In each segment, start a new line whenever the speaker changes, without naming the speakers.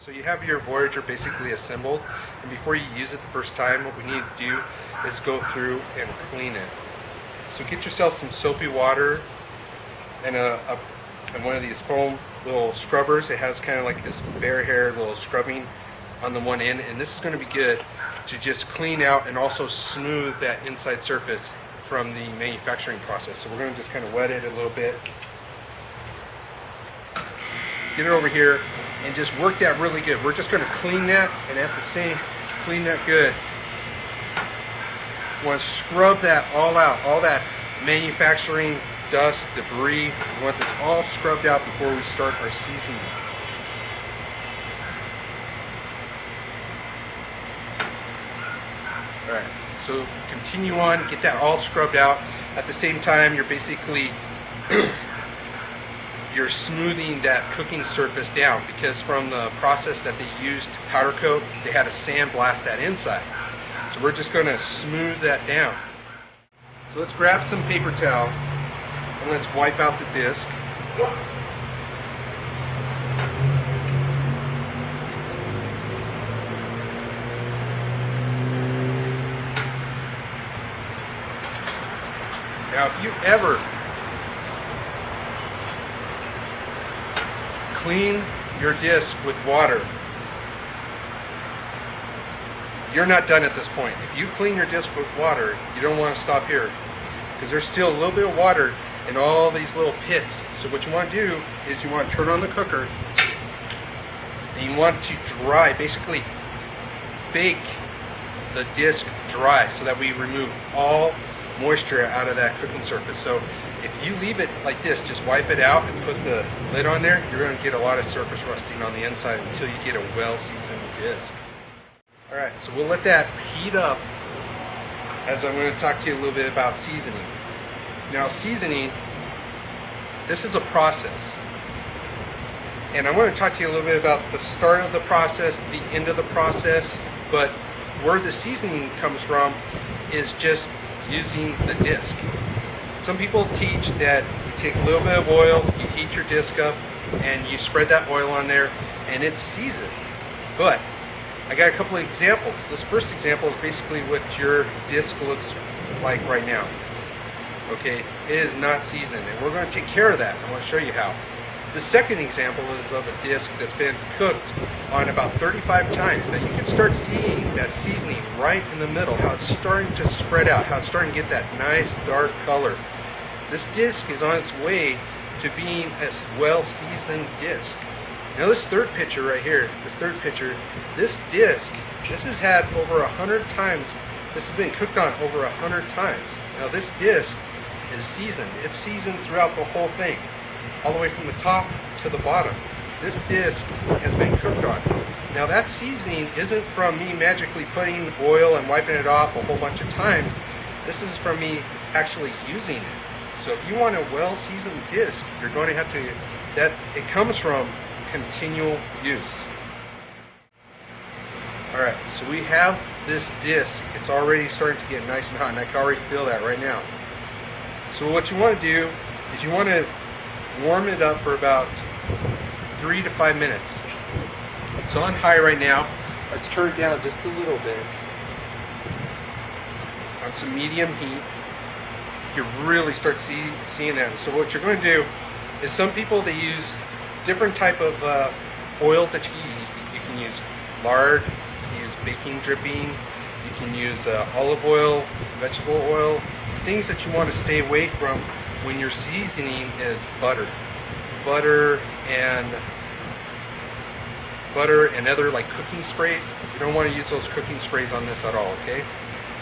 So you have your Voyager basically assembled, and before you use it the first time, what we need to do is go through and clean it. So get yourself some soapy water and one of these foam little scrubbers. It has kind of like this bear hair little scrubbing on the one end, and this is going to be good to just clean out and also smooth that inside surface from the manufacturing process. So we're going to just kind of wet it a little bit, get it over here, and just work that really good. We're just going to clean that, and at the same, clean that good. We want to scrub that all out, all that manufacturing dust, debris. We want this all scrubbed out before we start our seasoning. Alright, so continue on, get that all scrubbed out. At the same time, you're basically you're smoothing that cooking surface down, because from the process that they used to powder coat, they had to sandblast that inside. So we're just going to smooth that down. So let's grab some paper towel and let's wipe out the disc. Now if you ever clean your disc with water, you're not done at this point. If you clean your disc with water, you don't want to stop here, because there's still a little bit of water in all these little pits. So what you want to do is you want to turn on the cooker and you want to dry, basically bake the disc dry, so that we remove all moisture out of that cooking surface. So if you leave it like this, just wipe it out and put the lid on there, you're going to get a lot of surface rusting on the inside until you get a well-seasoned disc. Alright, so we'll let that heat up as I'm going to talk to you a little bit about seasoning. Now seasoning, this is a process. And I want to talk to you a little bit about the start of the process, the end of the process, but where the seasoning comes from is just using the disc. Some people teach that you take a little bit of oil, you heat your disc up, and you spread that oil on there, and it's seasoned. But I got a couple of examples. This first example is basically what your disc looks like right now. Okay, it is not seasoned, and we're going to take care of that. I want to show you how. The second example is of a disc that's been cooked on about 35 times. Now you can start seeing that seasoning right in the middle, how it's starting to spread out, how it's starting to get that nice dark color. This disc is on its way to being a well-seasoned disc. Now this third picture right here, this disc, this has had over 100 times, this has been cooked on over 100 times. Now this disc is seasoned. It's seasoned throughout the whole thing, all the way from the top to the bottom. This disc has been cooked on. Now that seasoning isn't from me magically putting oil and wiping it off a whole bunch of times. This is from me actually using it. So if you want a well-seasoned disc, you're going to have to, it comes from continual use. Alright, so we have this disc. It's already starting to get nice and hot, and I can already feel that right now. So what you want to do is you want to warm it up for about 3 to 5 minutes. It's on high right now. Let's turn it down just a little bit on some medium heat. You really start seeing that. So what you're going to do is, some people, they use different type of oils that you can use. You can use lard, you can use baking dripping, you can use olive oil, vegetable oil. Things that you want to stay away from when you're seasoning is butter and other like cooking sprays. You don't want to use those cooking sprays on this at all, okay?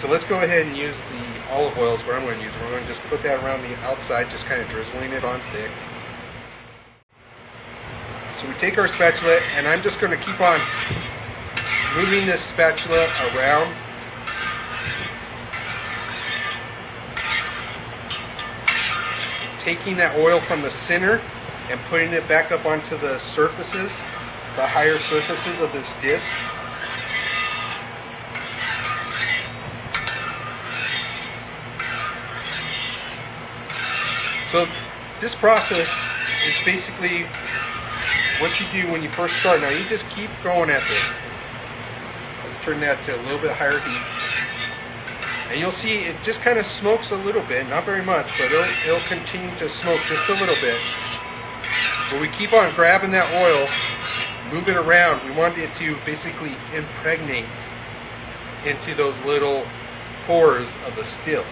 So let's go ahead and use the olive oil is what I'm going to use. We're going to just put that around the outside, just kind of drizzling it on thick. So we take our spatula, and I'm just going to keep on moving this spatula around. Taking that oil from the center and putting it back up onto the surfaces, the higher surfaces of this disc. So this process is basically what you do when you first start, now you just keep going at this. Let's turn that to a little bit higher heat. And you'll see it just kind of smokes a little bit, not very much, but it'll continue to smoke just a little bit. But we keep on grabbing that oil, move it around. We want it to basically impregnate into those little pores of the still.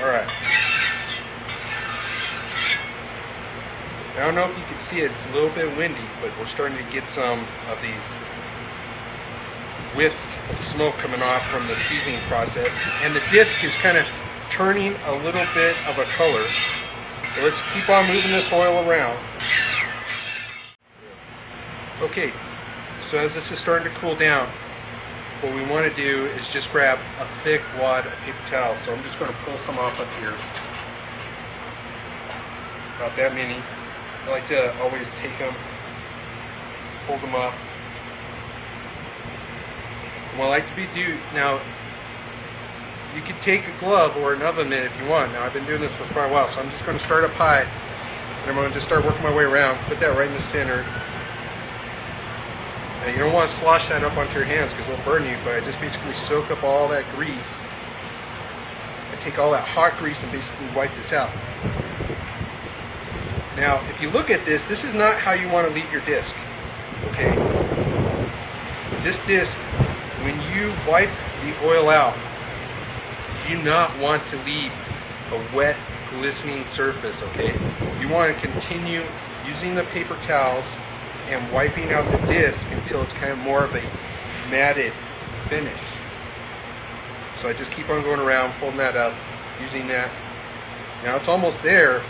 Alright. I don't know if you can see it, it's a little bit windy, but we're starting to get some of these whiffs of smoke coming off from the seasoning process. And the disc is kind of turning a little bit of a color. So let's keep on moving this oil around. Okay, so as this is starting to cool down, what we want to do is just grab a thick wad of paper towel. So I'm just going to pull some off up here. About that many. I like to always take them, hold them up. And what I like to do now, you could take a glove or an oven mitt if you want. Now I've been doing this for quite a while, so I'm just going to start up high, and I'm going to just start working my way around. Put that right in the center. Now you don't want to slosh that up onto your hands because it'll burn you, but I just basically soak up all that grease. I take all that hot grease and basically wipe this out. Now, if you look at this, this is not how you want to leave your disc, okay? This disc, when you wipe the oil out, you do not want to leave a wet, glistening surface, okay? You want to continue using the paper towels and wiping out the disc until it's kind of more of a matted finish. So I just keep on going around, holding that up, using that. Now it's almost there.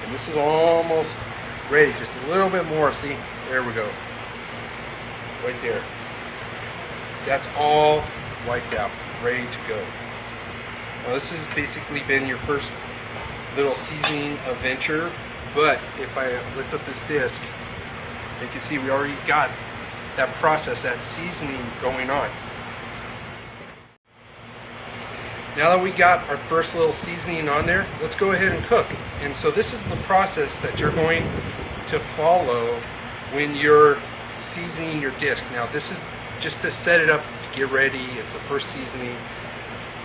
And this is almost ready, just a little bit more. See, there we go. Right there. That's all wiped out, ready to go. Now this has basically been your first little seasoning adventure, but if I lift up this disc, you can see we already got that process, that seasoning going on. Now that we got our first little seasoning on there, let's go ahead and cook. And so this is the process that you're going to follow when you're seasoning your disc. Now this is just to set it up to get ready. It's the first seasoning,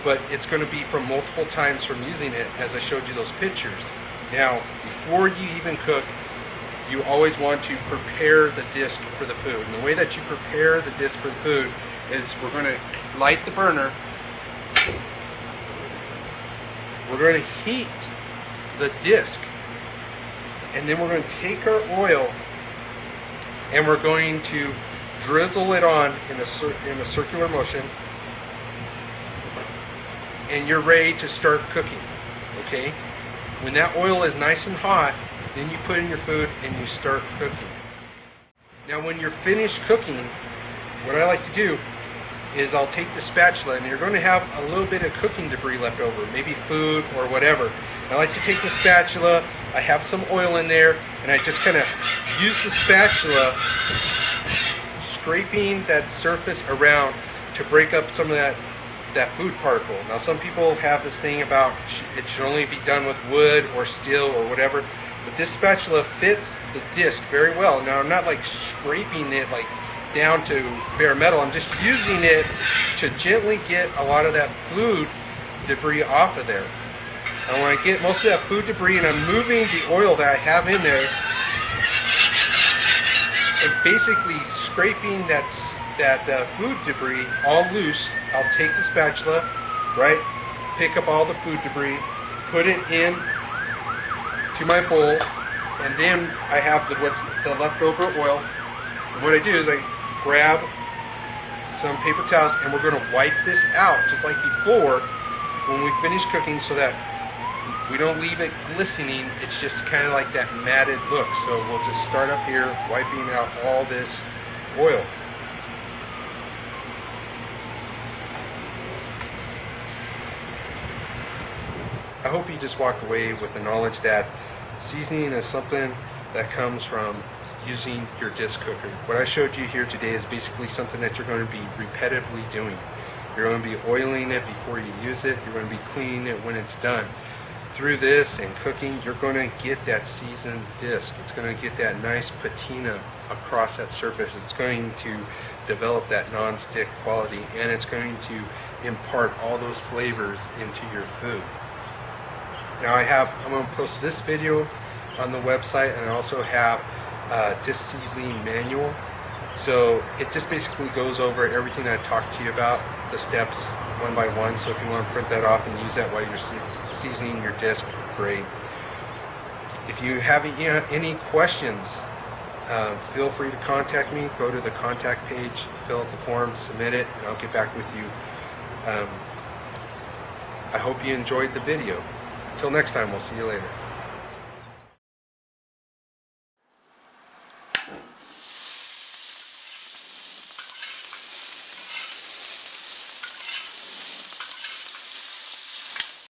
but it's going to be from multiple times from using it, as I showed you those pictures. Now, before you even cook, you always want to prepare the disc for the food. And the way that you prepare the disc for the food is we're going to light the burner. We're going to heat the disc, and then we're going to take our oil and we're going to drizzle it on in a circular motion, and you're ready to start cooking. Okay? When that oil is nice and hot, then you put in your food and you start cooking. Now when you're finished cooking, what I like to do is I'll take the spatula, and you're going to have a little bit of cooking debris left over, maybe food or whatever. I like to take the spatula, I have some oil in there, and I just kind of use the spatula, scraping that surface around to break up some of that food particle. Now some people have this thing about it should only be done with wood or steel or whatever, but this spatula fits the disc very well. Now I'm not like scraping it like down to bare metal. I'm just using it to gently get a lot of that food debris off of there. And when I get most of that food debris and I'm moving the oil that I have in there and basically scraping that food debris all loose, I'll take the spatula, right, pick up all the food debris, put it in to my bowl, and then I have what's the leftover oil. And what I do is I grab some paper towels, and we're going to wipe this out just like before when we finish cooking, so that we don't leave it glistening. It's just kind of like that matted look. So we'll just start up here wiping out all this oil. I hope you just walked away with the knowledge that seasoning is something that comes from using your disc cooker. What I showed you here today is basically something that you're going to be repetitively doing. You're going to be oiling it before you use it. You're going to be cleaning it when it's done. Through this and cooking, you're going to get that seasoned disc. It's going to get that nice patina across that surface. It's going to develop that non-stick quality, and it's going to impart all those flavors into your food. Now I'm going to post this video on the website, and I also have a disc seasoning manual. So it just basically goes over everything I talked to you about, the steps one by one. So if you want to print that off and use that while you're seasoning your disc, great. If you have any questions, feel free to contact me. Go to the contact page, fill out the form, submit it, and I'll get back with you. I hope you enjoyed the video. Until next time, we'll see you later.